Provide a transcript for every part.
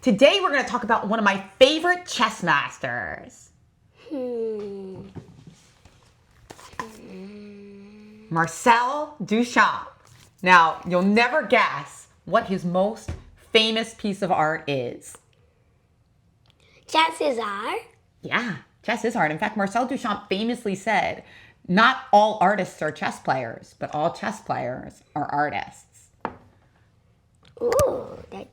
Today we're going to talk about one of my favorite chess masters. Marcel Duchamp. Now, you'll never guess what his most famous piece of art is. Chess is art? Yeah, chess is art. In fact, Marcel Duchamp famously said, not all artists are chess players, but all chess players are artists. Ooh, that's...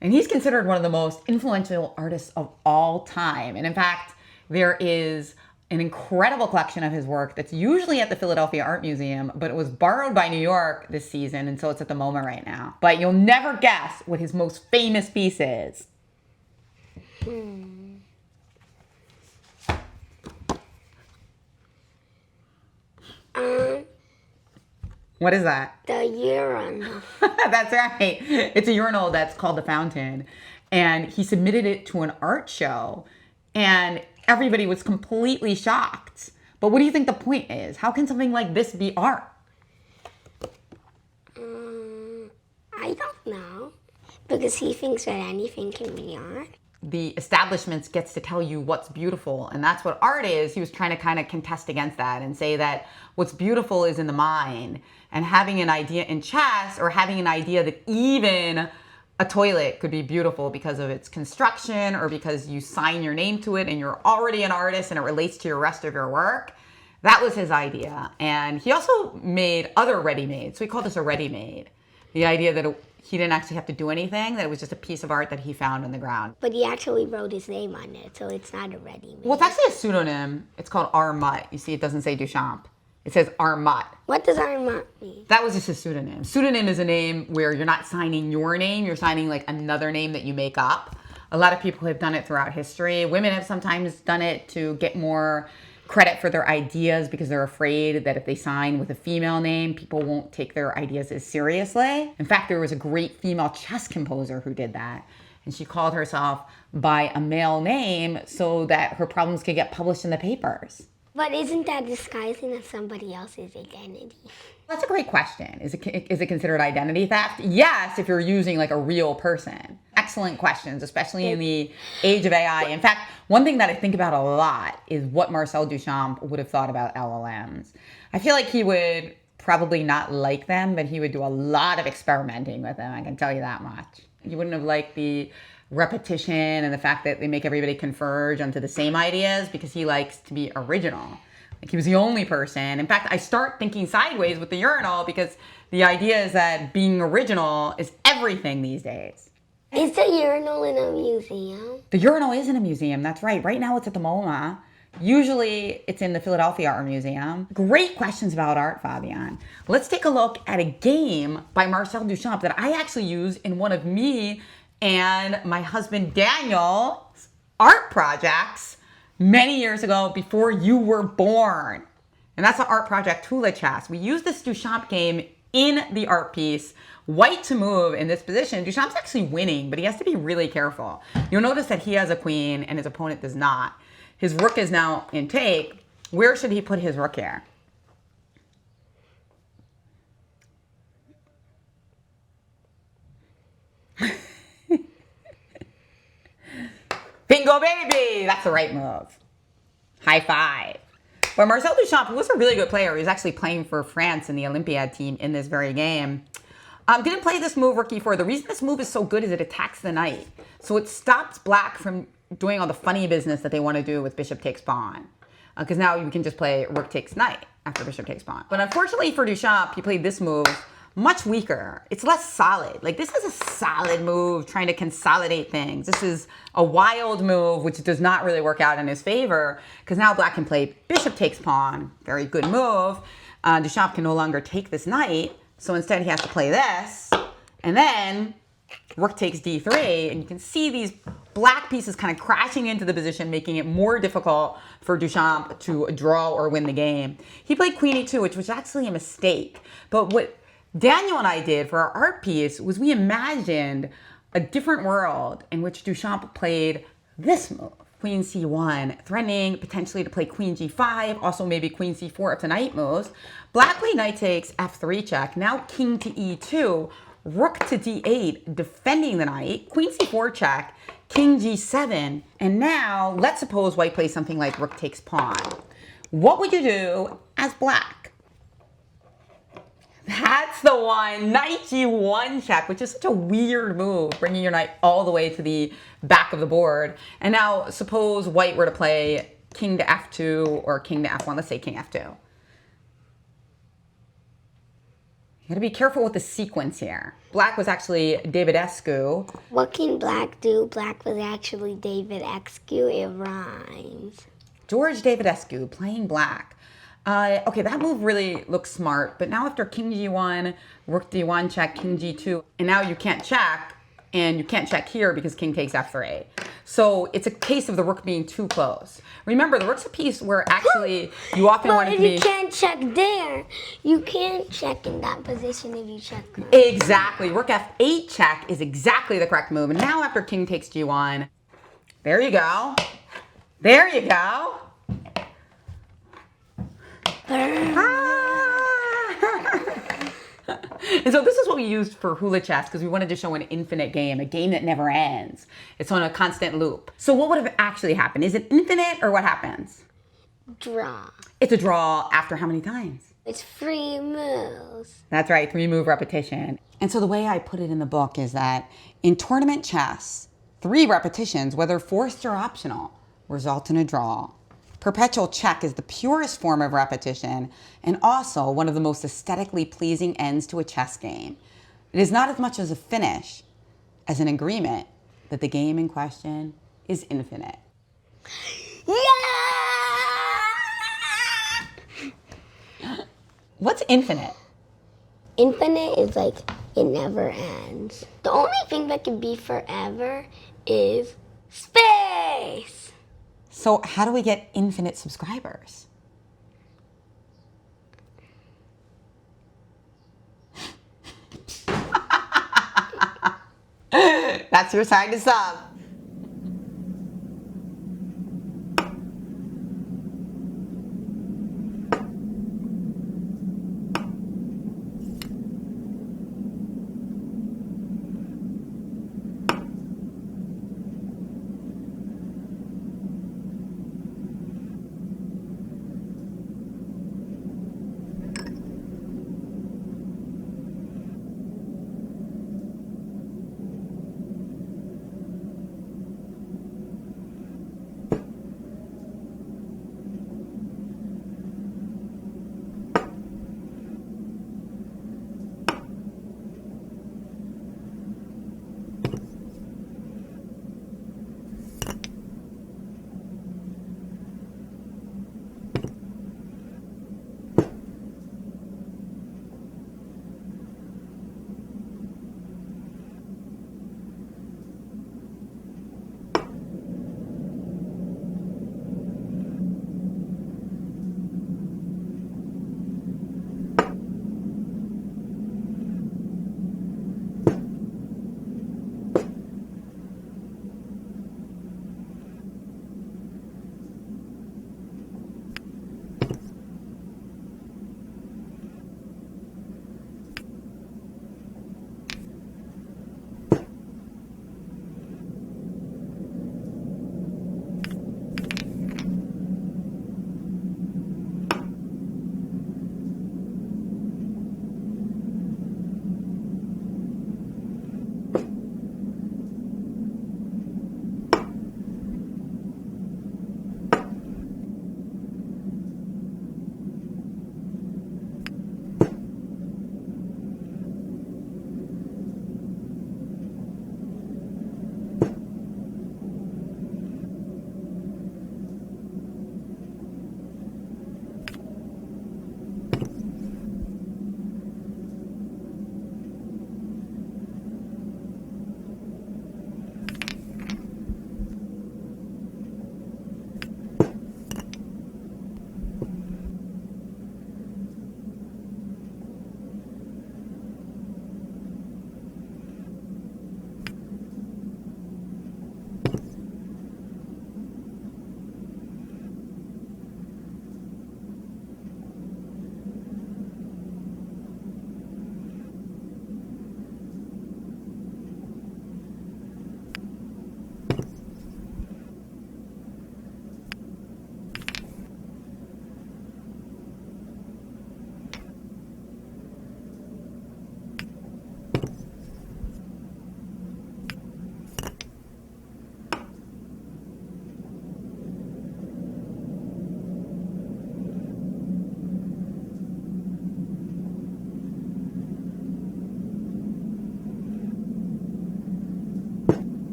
And he's considered one of the most influential artists of all time. And in fact, there is an incredible collection of his work that's usually at the Philadelphia Art Museum, but it was borrowed by New York this season, and so it's at the MoMA right now. But you'll never guess what his most famous piece is. What is that? The urinal. That's right. It's a urinal that's called the Fountain. And he submitted it to an art show. And everybody was completely shocked. But what do you think the point is? How can something like this be art? I don't know. Because he thinks that anything can be art. The establishment gets to tell you what's beautiful, and that's what art is. He was trying to kind of contest against that and say that what's beautiful is in the mind, and having an idea in chess, or having an idea that even a toilet could be beautiful because of its construction, or because you sign your name to it and you're already an artist and it relates to your rest of your work. That was his idea. And he also made other ready-made. So he called this a ready-made. The idea that he didn't actually have to do anything, that it was just a piece of art that he found on the ground. But he actually wrote his name on it, so it's not a ready-made. Well, it's actually a pseudonym. It's called Armut. You see, it doesn't say Duchamp. It says Armut. What does Armut mean? That was just a pseudonym. Pseudonym is a name where you're not signing your name, you're signing like another name that you make up. A lot of people have done it throughout history. Women have sometimes done it to get more credit for their ideas because they're afraid that if they sign with a female name, people won't take their ideas as seriously. In fact, there was a great female chess composer who did that. And she called herself by a male name so that her problems could get published in the papers. But isn't that disguising as somebody else's identity? That's a great question. Is it considered identity theft? Yes, if you're using like a real person. Excellent questions, especially in the age of AI. In fact, one thing that I think about a lot is what Marcel Duchamp would have thought about LLMs. I feel like he would probably not like them, but he would do a lot of experimenting with them. I can tell you that much. He wouldn't have liked the repetition and the fact that they make everybody converge onto the same ideas, because he likes to be original. Like, he was the only person. In fact, I start thinking sideways with the urinal, because the idea is that being original is everything these days. Is the urinal in a museum? The urinal is in a museum, that's right. Right now it's at the MoMA. Usually it's in the Philadelphia Art Museum. Great questions about art, Fabian. Let's take a look at a game by Marcel Duchamp that I actually use in one of me and my husband Daniel's art projects many years ago, before you were born. And that's the art project Hulachess. We use this Duchamp game in the art piece. White to move in this position. Duchamp's actually winning, but he has to be really careful. You'll notice that he has a queen and his opponent does not. His rook is now in take. Where should he put his rook here? Bingo, baby! That's the right move. High five. But Marcel Duchamp was a really good player. He was actually playing for France in the Olympiad team in this very game. Didn't play this move, rook e4. The reason this move is so good is it attacks the knight. So it stops black from doing all the funny business that they want to do with bishop takes pawn. Because now you can just play rook takes knight after bishop takes pawn. But unfortunately for Duchamp, he played this move much weaker. It's less solid. Like, this is a solid move trying to consolidate things. This is a wild move, which does not really work out in his favor, because now black can play bishop takes pawn. Very good move. Duchamp can no longer take this knight, so instead he has to play this, and then rook takes d3, and you can see these black pieces kind of crashing into the position, making it more difficult for Duchamp to draw or win the game. He played queen e2, which was actually a mistake. But what Daniel and I did for our art piece was we imagined a different world in which Duchamp played this move, queen c1, threatening potentially to play queen g5, also maybe queen c4 if the knight moves. Black played knight takes f3 check, now king to e2, rook to d8, defending the knight, queen c4 check, king g7, and now let's suppose white plays something like rook takes pawn. What would you do as black? That's the one, knight g1 check, which is such a weird move, bringing your knight all the way to the back of the board. And now suppose white were to play king to f2 or king to f1, let's say king f2. You gotta be careful with the sequence here. Black was actually Davidescu. What can black do? Black was actually Davidescu. It rhymes. Gheorghe Davidescu playing black. Okay, that move really looks smart, but now after king g1, rook d1 check, king g2, and now you can't check, and you can't check here because king takes f3. So it's a case of the rook being too close. Remember, the rook's a piece where actually you often want it to be... But if you can't check there, you can't check in that position if you check there. Exactly. Rook f8 check is exactly the correct move. And now after king takes g1, there you go. There you go. And so this is what we used for Hulachess because we wanted to show an infinite game, a game that never ends. It's on a constant loop. So what would have actually happened? Is it infinite or what happens? Draw. It's a draw after how many times? It's 3 moves. That's right, 3-move repetition. And so the way I put it in the book is that in tournament chess, 3 repetitions, whether forced or optional, result in a draw. Perpetual check is the purest form of repetition and also one of the most aesthetically pleasing ends to a chess game. It is not as much as a finish as an agreement that the game in question is infinite. Yeah! What's infinite? Infinite is like it never ends. The only thing that can be forever is space. So how do we get infinite subscribers? That's your sign to sub.